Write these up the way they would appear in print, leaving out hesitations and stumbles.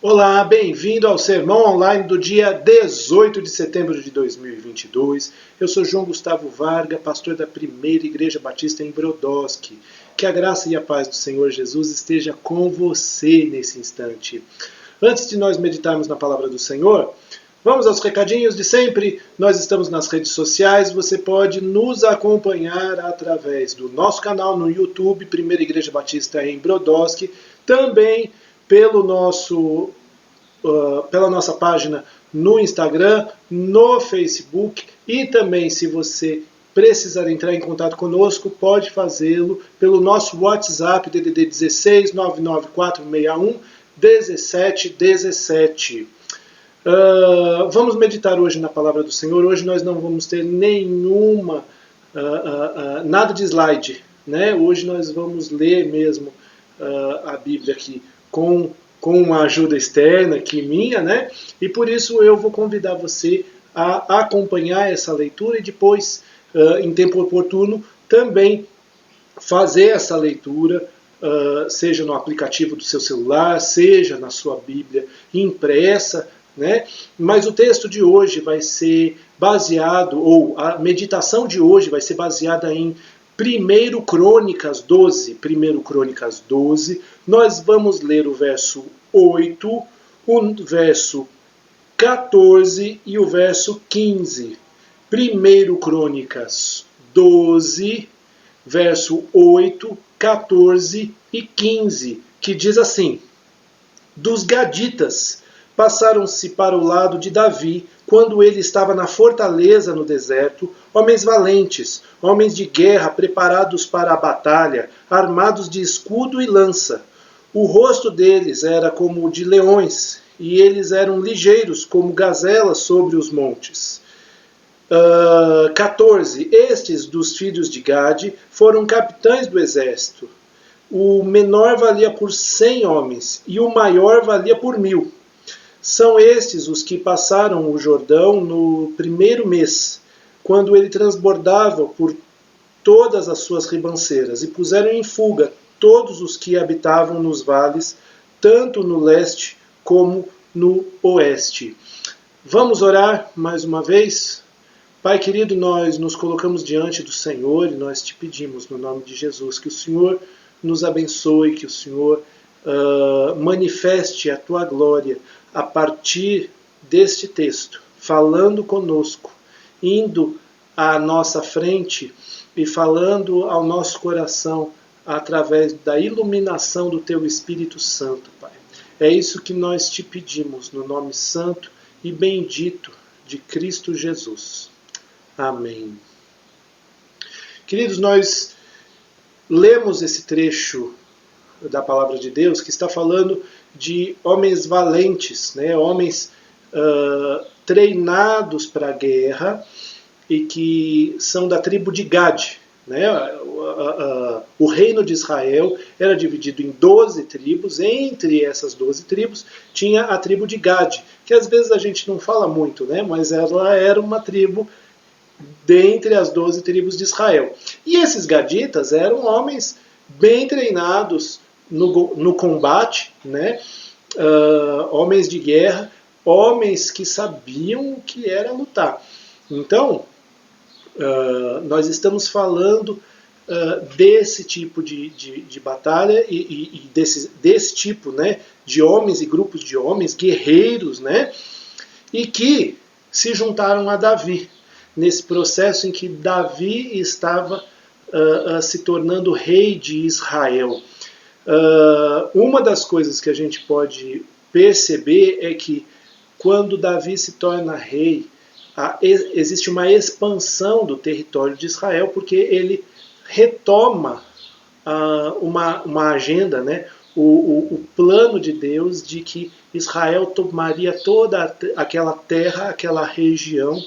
Olá, bem-vindo ao Sermão Online do dia 18 de setembro de 2022. Eu sou João Gustavo Varga, pastor da Primeira Igreja Batista em Brodowski. Que a graça e a paz do Senhor Jesus esteja com você nesse instante. Antes de nós meditarmos na palavra do Senhor, vamos aos recadinhos de sempre. Nós estamos nas redes sociais, você pode nos acompanhar através do nosso canal no YouTube, Primeira Igreja Batista em Brodowski, também pela nossa página no Instagram, no Facebook e também, se você precisar entrar em contato conosco, pode fazê-lo pelo nosso WhatsApp DDD 16 99461 1717. Vamos meditar hoje na palavra do Senhor. Hoje nós não vamos ter nada de slide, né? Hoje nós vamos ler mesmo a Bíblia aqui com uma ajuda externa aqui minha, né? E por isso eu vou convidar você a acompanhar essa leitura e depois, em tempo oportuno, também fazer essa leitura, seja no aplicativo do seu celular, seja na sua Bíblia impressa, né? Mas o texto de hoje vai ser baseado, ou a meditação de hoje vai ser baseada em 1 Crônicas 12. 1 Crônicas 12, nós vamos ler o verso 8, o verso 14 e o verso 15. 1 Crônicas 12, verso 8, 14 e 15, que diz assim: Dos Gaditas passaram-se para o lado de Davi, quando ele estava na fortaleza no deserto, homens valentes, homens de guerra preparados para a batalha, armados de escudo e lança. O rosto deles era como o de leões, e eles eram ligeiros como gazelas sobre os montes. 14. Estes dos filhos de Gade foram capitães do exército. O menor valia por 100 homens, e o maior valia por 1000. São estes os que passaram o Jordão no primeiro mês, quando ele transbordava por todas as suas ribanceiras, e puseram em fuga todos os que habitavam nos vales, tanto no leste como no oeste. Vamos orar mais uma vez? Pai querido, nós nos colocamos diante do Senhor e nós te pedimos, no nome de Jesus, que o Senhor nos abençoe, que o Senhor manifeste a tua glória a partir deste texto, falando conosco, indo à nossa frente e falando ao nosso coração através da iluminação do teu Espírito Santo, Pai. É isso que nós te pedimos, no nome santo e bendito de Cristo Jesus. Amém. Queridos, nós lemos esse trecho da palavra de Deus que está falando de homens valentes, né? Homens treinados para a guerra e que são da tribo de Gade. Né? O reino de Israel era dividido em 12 tribos. Entre essas 12 tribos tinha a tribo de Gade, que às vezes a gente não fala muito, né? Mas ela era uma tribo dentre as 12 tribos de Israel. E esses gaditas eram homens bem treinados no combate, né? Homens de guerra, homens que sabiam o que era lutar. Então, nós estamos falando desse tipo de batalha e desse tipo, né, de homens e grupos de homens, guerreiros, né, e que se juntaram a Davi, nesse processo em que Davi estava se tornando rei de Israel. Uma das coisas que a gente pode perceber é que quando Davi se torna rei, existe uma expansão do território de Israel, porque ele retoma uma agenda, né? O plano de Deus de que Israel tomaria toda aquela terra, aquela região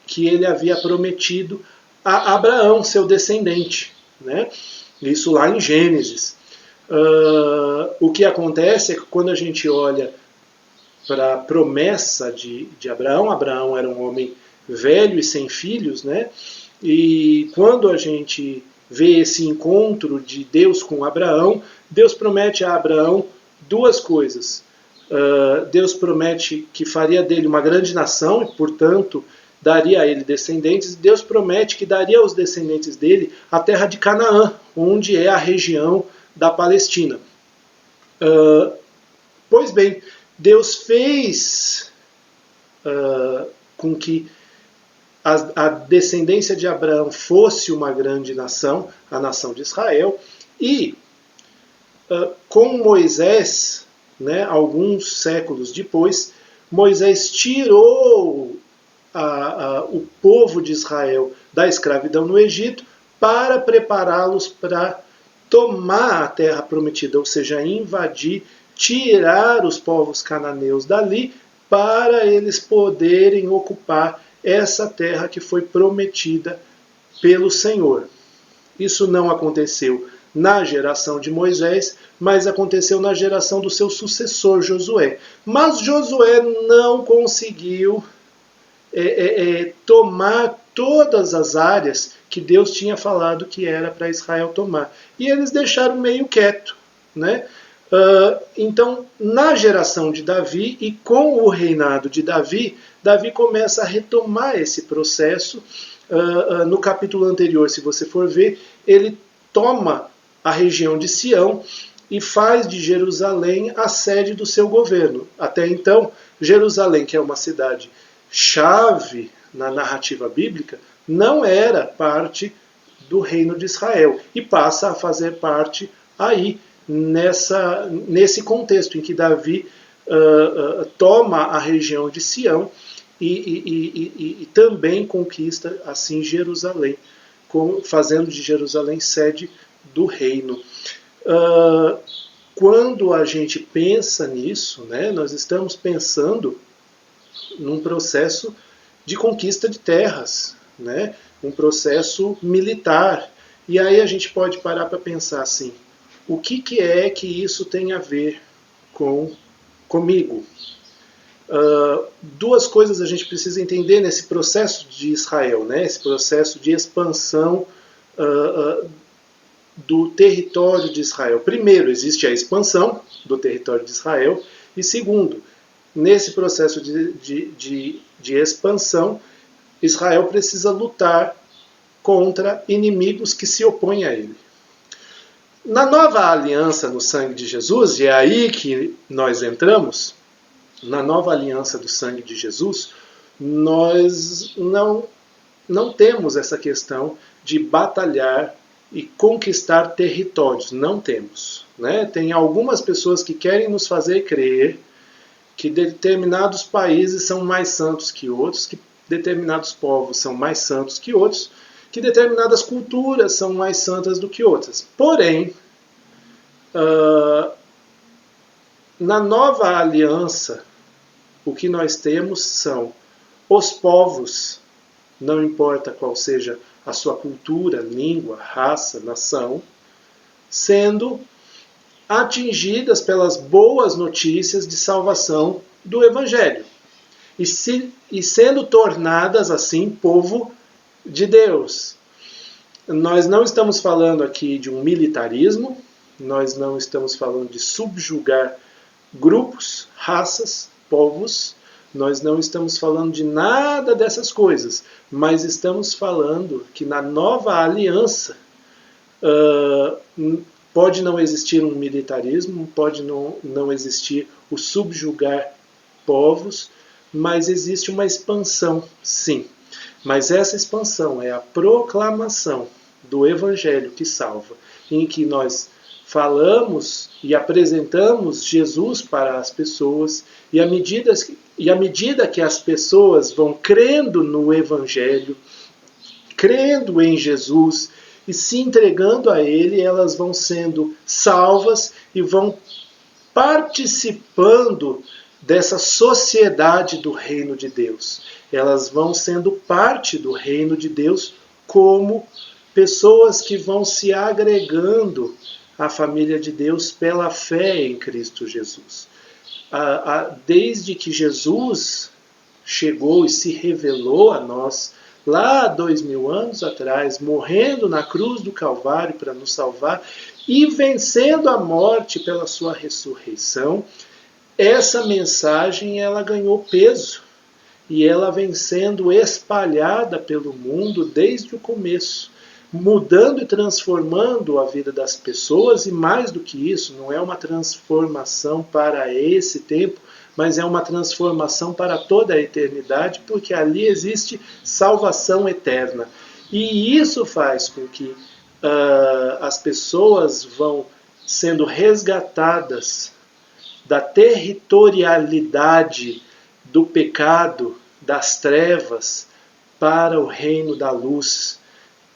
que ele havia prometido a Abraão, seu descendente, né? Isso lá em Gênesis. O que acontece é que quando a gente olha para a promessa de Abraão, Abraão era um homem velho e sem filhos, né? E quando a gente vê esse encontro de Deus com Abraão, Deus promete a Abraão duas coisas. Deus promete que faria dele uma grande nação e, portanto, daria a ele descendentes. Deus promete que daria aos descendentes dele a terra de Canaã, onde é a região da Palestina. Pois bem, Deus fez com que a descendência de Abraão fosse uma grande nação, a nação de Israel, e com Moisés, né, alguns séculos depois, Moisés tirou o povo de Israel da escravidão no Egito para prepará-los para tomar a terra prometida, ou seja, invadir, tirar os povos cananeus dali para eles poderem ocupar essa terra que foi prometida pelo Senhor. Isso não aconteceu na geração de Moisés, mas aconteceu na geração do seu sucessor Josué. Mas Josué não conseguiu tomar todas as áreas que Deus tinha falado que era para Israel tomar. E eles deixaram meio quieto, né? Então, na geração de Davi e com o reinado de Davi, Davi começa a retomar esse processo. No capítulo anterior, se você for ver, ele toma a região de Sião e faz de Jerusalém a sede do seu governo. Até então, Jerusalém, que é uma cidade chave na narrativa bíblica, não era parte do reino de Israel e passa a fazer parte aí, nesse contexto em que Davi toma a região de Sião e também conquista assim Jerusalém, fazendo de Jerusalém sede do reino. Quando a gente pensa nisso, né, nós estamos pensando num processo de conquista de terras, né, um processo militar. E aí a gente pode parar para pensar assim, o que é que isso tem a ver comigo? Duas coisas a gente precisa entender nesse processo de Israel, né? Esse processo de expansão do território de Israel. Primeiro, existe a expansão do território de Israel, e segundo, nesse processo de expansão, Israel precisa lutar contra inimigos que se opõem a ele. Na nova aliança no sangue de Jesus, e é aí que nós entramos, na nova aliança do sangue de Jesus, nós não temos essa questão de batalhar e conquistar territórios. Não temos. Né? Tem algumas pessoas que querem nos fazer crer que determinados países são mais santos que outros, que determinados povos são mais santos que outros, que determinadas culturas são mais santas do que outras. Porém, na nova aliança, o que nós temos são os povos, não importa qual seja a sua cultura, língua, raça, nação, sendo atingidas pelas boas notícias de salvação do Evangelho e sendo tornadas assim povo de Deus. Nós não estamos falando aqui de um militarismo, nós não estamos falando de subjugar grupos, raças, povos, nós não estamos falando de nada dessas coisas, mas estamos falando que na nova aliança pode não existir um militarismo, pode não existir o subjugar povos, mas existe uma expansão, sim. Mas essa expansão é a proclamação do Evangelho que salva, em que nós falamos e apresentamos Jesus para as pessoas, e à medida que as pessoas vão crendo no Evangelho, crendo em Jesus e se entregando a Ele, elas vão sendo salvas e vão participando dessa sociedade do reino de Deus. Elas vão sendo parte do reino de Deus como pessoas que vão se agregando à família de Deus pela fé em Cristo Jesus. Desde que Jesus chegou e se revelou a nós lá 2000 anos atrás, morrendo na cruz do Calvário para nos salvar e vencendo a morte pela sua ressurreição, essa mensagem ela ganhou peso e ela vem sendo espalhada pelo mundo desde o começo, mudando e transformando a vida das pessoas, e mais do que isso, não é uma transformação para esse tempo, mas é uma transformação para toda a eternidade, porque ali existe salvação eterna. E isso faz com que as pessoas vão sendo resgatadas da territorialidade do pecado, das trevas, para o reino da luz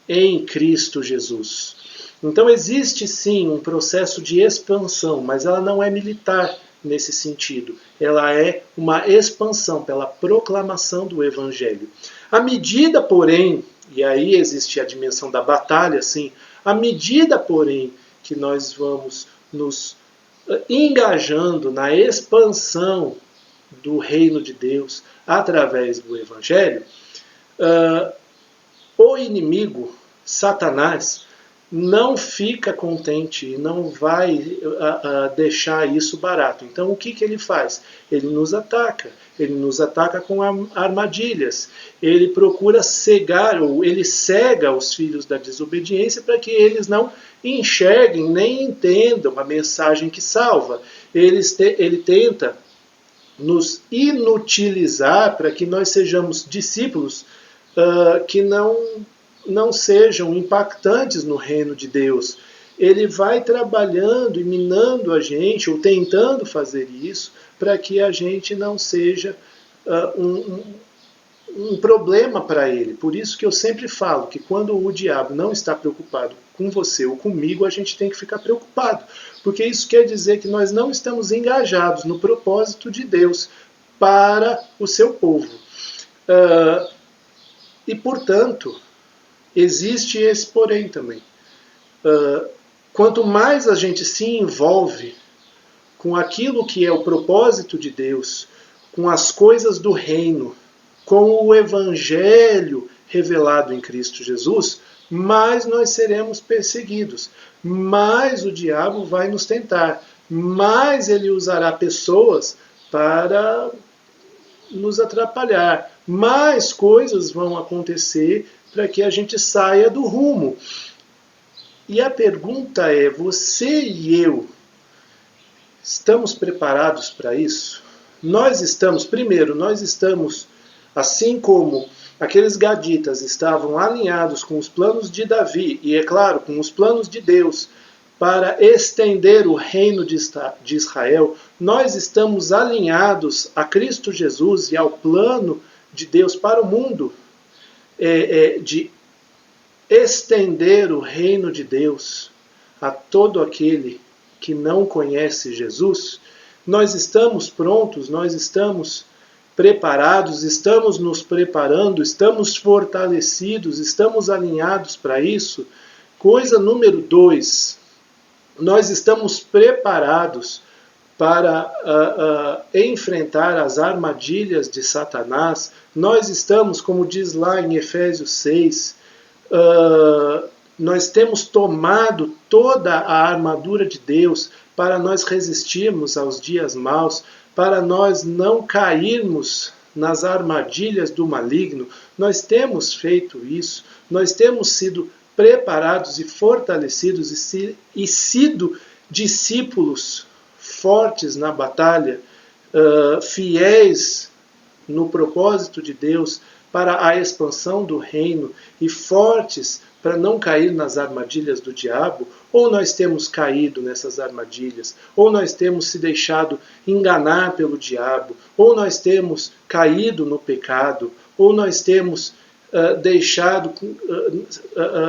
em Cristo Jesus. Então existe sim um processo de expansão, mas ela não é militar nesse sentido. Ela é uma expansão pela proclamação do Evangelho. À medida, porém, e aí existe a dimensão da batalha, sim, à medida, porém, que nós vamos nos engajando na expansão do reino de Deus através do Evangelho, o inimigo, Satanás, não fica contente e não vai deixar isso barato. Então o que ele faz? Ele nos ataca com armadilhas, ele procura cegar, ou ele cega os filhos da desobediência para que eles não enxerguem nem entendam a mensagem que salva. Ele tenta nos inutilizar para que nós sejamos discípulos que não sejam impactantes no reino de Deus. Ele vai trabalhando e minando a gente, ou tentando fazer isso, para que a gente não seja um problema para ele. Por isso que eu sempre falo que quando o diabo não está preocupado com você ou comigo, a gente tem que ficar preocupado. Porque isso quer dizer que nós não estamos engajados no propósito de Deus para o seu povo. E, portanto, existe esse porém também. Quanto mais a gente se envolve com aquilo que é o propósito de Deus, com as coisas do reino, com o Evangelho revelado em Cristo Jesus, mais nós seremos perseguidos, mais o diabo vai nos tentar, mais ele usará pessoas para nos atrapalhar, mais coisas vão acontecer para que a gente saia do rumo. E a pergunta é, você e eu estamos preparados para isso? Nós estamos, assim como aqueles gaditas estavam alinhados com os planos de Davi, e é claro, com os planos de Deus, para estender o reino de Israel, nós estamos alinhados a Cristo Jesus e ao plano de Deus para o mundo, de estender o reino de Deus a todo aquele que não conhece Jesus. Nós estamos prontos, nós estamos preparados, estamos nos preparando, estamos fortalecidos, estamos alinhados para isso. Coisa número 2, nós estamos preparados para enfrentar as armadilhas de Satanás. Nós estamos, como diz lá em Efésios 6, nós temos tomado toda a armadura de Deus para nós resistirmos aos dias maus, para nós não cairmos nas armadilhas do maligno. Nós temos feito isso, nós temos sido preparados e fortalecidos e sido discípulos fortes na batalha, fiéis no propósito de Deus para a expansão do reino e fortes para não cair nas armadilhas do diabo. Ou nós temos caído nessas armadilhas, ou nós temos se deixado enganar pelo diabo, ou nós temos caído no pecado, ou nós temos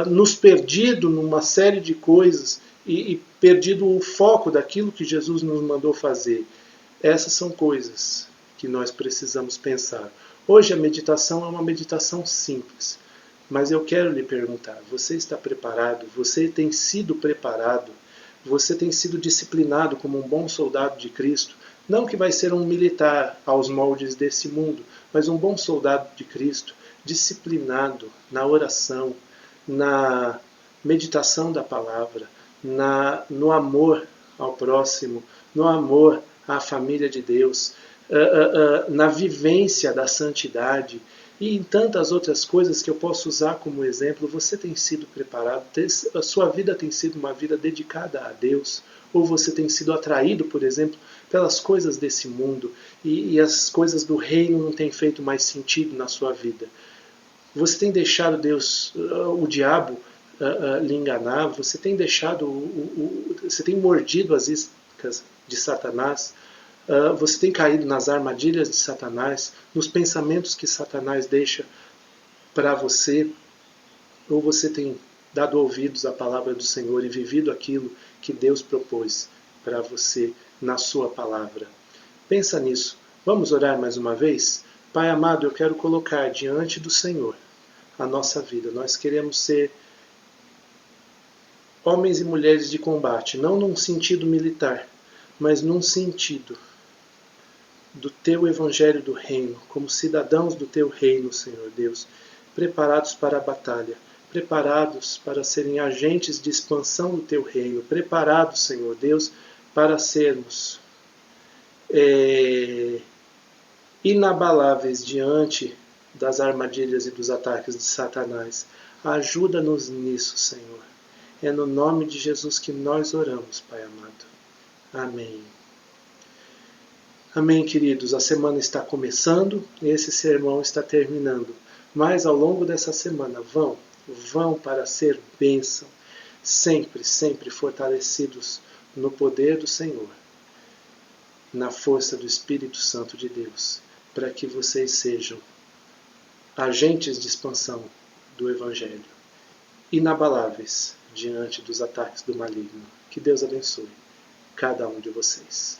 nos perdido numa série de coisas e perdido o foco daquilo que Jesus nos mandou fazer. Essas são coisas que nós precisamos pensar. Hoje a meditação é uma meditação simples, mas eu quero lhe perguntar, você está preparado? Você tem sido preparado? Você tem sido disciplinado como um bom soldado de Cristo? Não que vai ser um militar aos moldes desse mundo, mas um bom soldado de Cristo, disciplinado na oração, na meditação da palavra, no amor ao próximo, no amor à família de Deus, na vivência da santidade e em tantas outras coisas que eu posso usar como exemplo. Você tem sido preparado? A sua vida tem sido uma vida dedicada a Deus? Ou você tem sido atraído, por exemplo, pelas coisas desse mundo e as coisas do reino não têm feito mais sentido na sua vida? Você tem deixado Deus, o diabo, lhe enganar? Você tem deixado, você tem mordido as iscas de Satanás? Você tem caído nas armadilhas de Satanás, nos pensamentos que Satanás deixa para você? Ou você tem dado ouvidos à palavra do Senhor e vivido aquilo que Deus propôs para você na sua palavra? Pensa nisso. Vamos orar mais uma vez? Pai amado, eu quero colocar diante do Senhor a nossa vida. Nós queremos ser homens e mulheres de combate, não num sentido militar, mas num sentido do Teu Evangelho do Reino, como cidadãos do Teu Reino, Senhor Deus, preparados para a batalha, preparados para serem agentes de expansão do Teu Reino, preparados, Senhor Deus, para sermos inabaláveis diante das armadilhas e dos ataques de Satanás. Ajuda-nos nisso, Senhor. É no nome de Jesus que nós oramos, Pai amado. Amém. Amém, queridos. A semana está começando, esse sermão está terminando. Mas ao longo dessa semana vão para ser bênção, sempre, sempre fortalecidos no poder do Senhor, na força do Espírito Santo de Deus, para que vocês sejam agentes de expansão do Evangelho, inabaláveis diante dos ataques do maligno. Que Deus abençoe cada um de vocês.